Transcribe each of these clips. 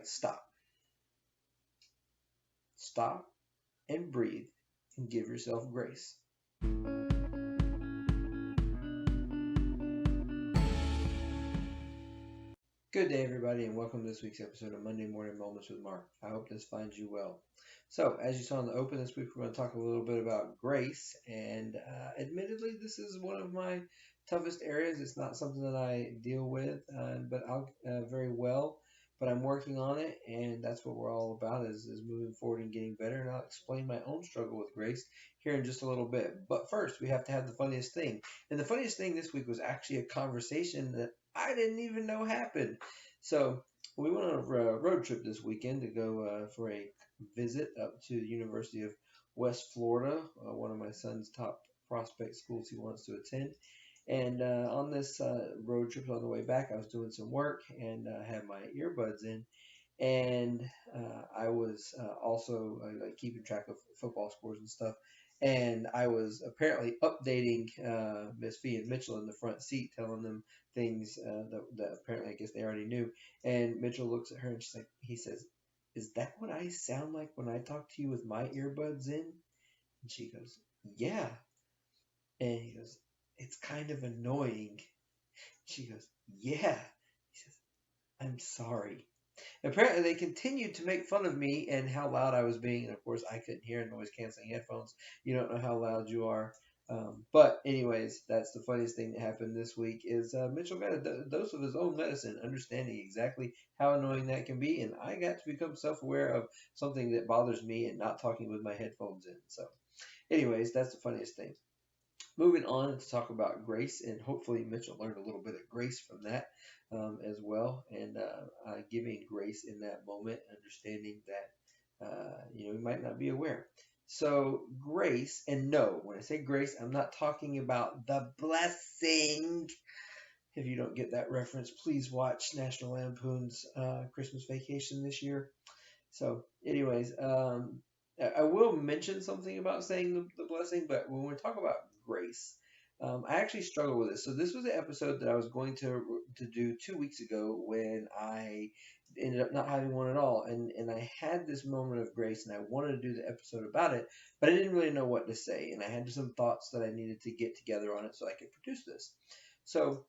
Stop. Stop and breathe and give yourself grace. Good day, everybody, and welcome to this week's episode of Monday Morning Moments with Mark. I hope this finds you well. So, as you saw in the open this week, we're going to talk a little bit about grace, and admittedly, this is one of my toughest areas. It's not something that I deal with, but I'll very well. But I'm working on it, and that's what we're all about: is moving forward and getting better. And I'll explain my own struggle with grace here in just a little bit. But first, we have to have the funniest thing, and the funniest thing this week was actually a conversation that I didn't even know happened. So we went on a road trip this weekend to go for a visit up to the University of West Florida, one of my son's top prospect schools he wants to attend. And on this road trip on the way back, I was doing some work and had my earbuds in, and I was also like keeping track of football scores and stuff. And I was apparently updating Miss Fee and Mitchell in the front seat, telling them things that apparently I guess they already knew. And Mitchell looks at her and she's like, he says, "Is that what I sound like when I talk to you with my earbuds in?" And she goes, "Yeah." And he goes, "It's kind of annoying." She goes, "Yeah." He says, "I'm sorry." Apparently, they continued to make fun of me and how loud I was being. And of course, I couldn't hear noise canceling headphones. You don't know how loud you are. But anyways, that's the funniest thing that happened this week is Mitchell got a dose of his own medicine, understanding exactly how annoying that can be. And I got to become self-aware of something that bothers me and not talking with my headphones in. So anyways, that's the funniest thing. Moving on to talk about grace, and hopefully Mitchell learned a little bit of grace from that as well, and giving grace in that moment, understanding that we might not be aware. So grace, and no, when I say grace, I'm not talking about the blessing. If you don't get that reference, please watch National Lampoon's Christmas Vacation this year. So, anyways, I will mention something about saying the blessing, but when we talk about grace, I actually struggle with this. So this was the episode that I was going to do 2 weeks ago when I ended up not having one at all, and I had this moment of grace, and I wanted to do the episode about it, but I didn't really know what to say, and I had some thoughts that I needed to get together on it so I could produce this. So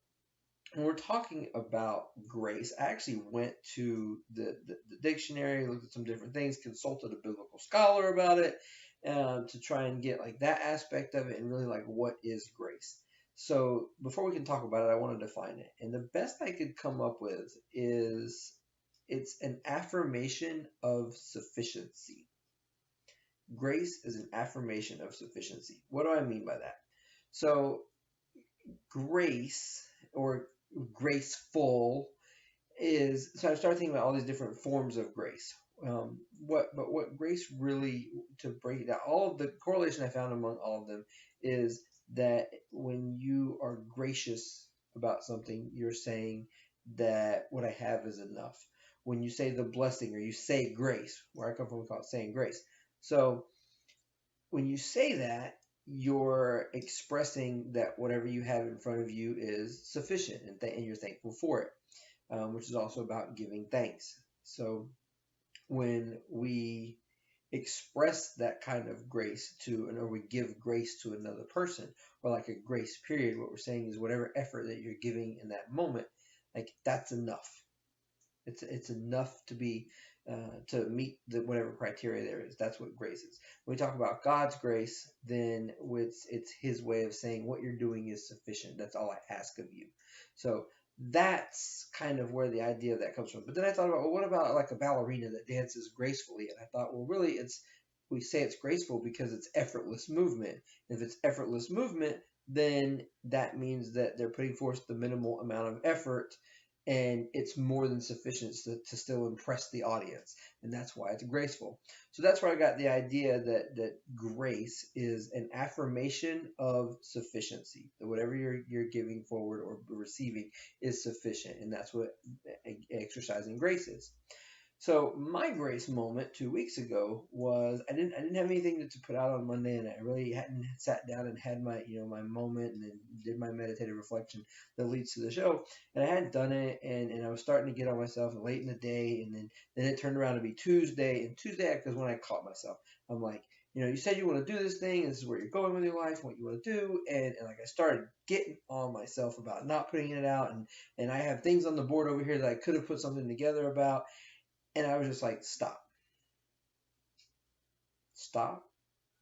when we're talking about grace, I actually went to the dictionary, looked at some different things, consulted a biblical scholar about it to try and get like that aspect of it and really like what is grace. So before we can talk about it, I want to define it. And the best I could come up with is it's an affirmation of sufficiency. Grace is an affirmation of sufficiency. What do I mean by that? So grace or graceful is so I started thinking about all these different forms of grace. What grace really to break it down, all of the correlation I found among all of them is that when you are gracious about something, you're saying that what I have is enough. When you say the blessing or you say grace, where I come from, we call it saying grace. So when you say that, you're expressing that whatever you have in front of you is sufficient and you're thankful for it, which is also about giving thanks. So when we express that kind of grace to, or we give grace to another person, or like a grace period, what we're saying is whatever effort that you're giving in that moment, like that's enough. It's enough to meet whatever criteria there is. That's what grace is. When we talk about God's grace, then it's His way of saying what you're doing is sufficient. That's all I ask of you. So that's kind of where the idea of that comes from. But then I thought about, well, what about like a ballerina that dances gracefully? And I thought, well, really, we say it's graceful because it's effortless movement. If it's effortless movement, then that means that they're putting forth the minimal amount of effort and it's more than sufficient to still impress the audience, and that's why it's graceful. So that's where I got the idea that grace is an affirmation of sufficiency, that whatever you're giving forward or receiving is sufficient, and that's what exercising grace is. So my grace moment 2 weeks ago was I didn't have anything to put out on Monday, and I really hadn't sat down and had my my moment and then did my meditative reflection that leads to the show, and I hadn't done it, and I was starting to get on myself late in the day, and then it turned around to be Tuesday, and Tuesday because when I caught myself, I'm like, you said you want to do this thing, this is where you're going with your life, what you want to do, and like I started getting on myself about not putting it out, and I have things on the board over here that I could have put something together about, and I was just like, stop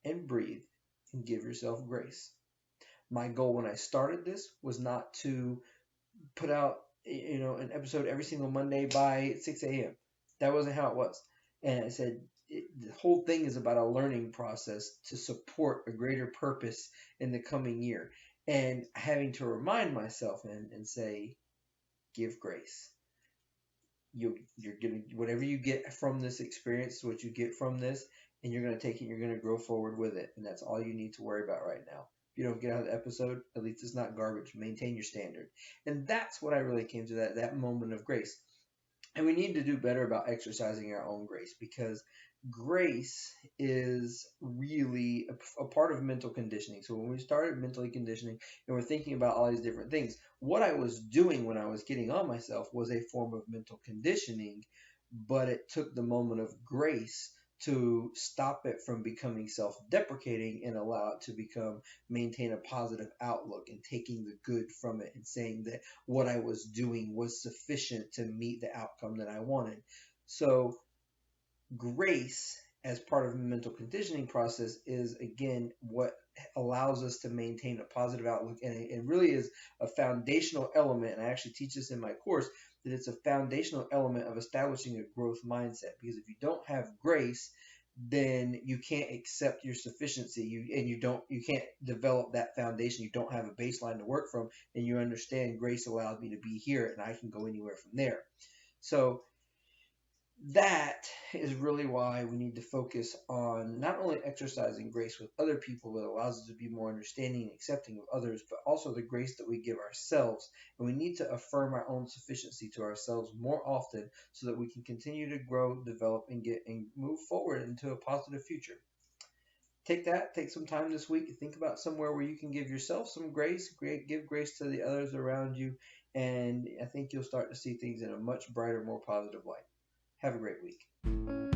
and breathe and give yourself grace. My goal when I started this was not to put out, an episode every single Monday by 6 a.m. That wasn't how it was. And I said, the whole thing is about a learning process to support a greater purpose in the coming year. And having to remind myself and say, give grace. You're gonna, whatever you get from this experience is what you get from this, and you're gonna take it, you're gonna grow forward with it, and that's all you need to worry about right now. If you don't get out of the episode, at least it's not garbage. Maintain your standard. And that's what I really came to, that moment of grace. And we need to do better about exercising our own grace, because grace is really a part of mental conditioning. So when we started mentally conditioning and we're thinking about all these different things, what I was doing when I was getting on myself was a form of mental conditioning, but it took the moment of grace to stop it from becoming self-deprecating and allow it to become maintain a positive outlook and taking the good from it and saying that what I was doing was sufficient to meet the outcome that I wanted. So grace as part of the mental conditioning process is again what allows us to maintain a positive outlook, and it really is a foundational element, and I actually teach this in my course, that it's a foundational element of establishing a growth mindset, because if you don't have grace, then you can't accept your sufficiency, you can't develop that foundation, you don't have a baseline to work from, and you understand grace allows me to be here and I can go anywhere from there. So that is really why we need to focus on not only exercising grace with other people that allows us to be more understanding and accepting of others, but also the grace that we give ourselves. And we need to affirm our own sufficiency to ourselves more often so that we can continue to grow, develop, and move forward into a positive future. Take some time this week to think about somewhere where you can give yourself some grace, give grace to the others around you, and I think you'll start to see things in a much brighter, more positive light. Have a great week.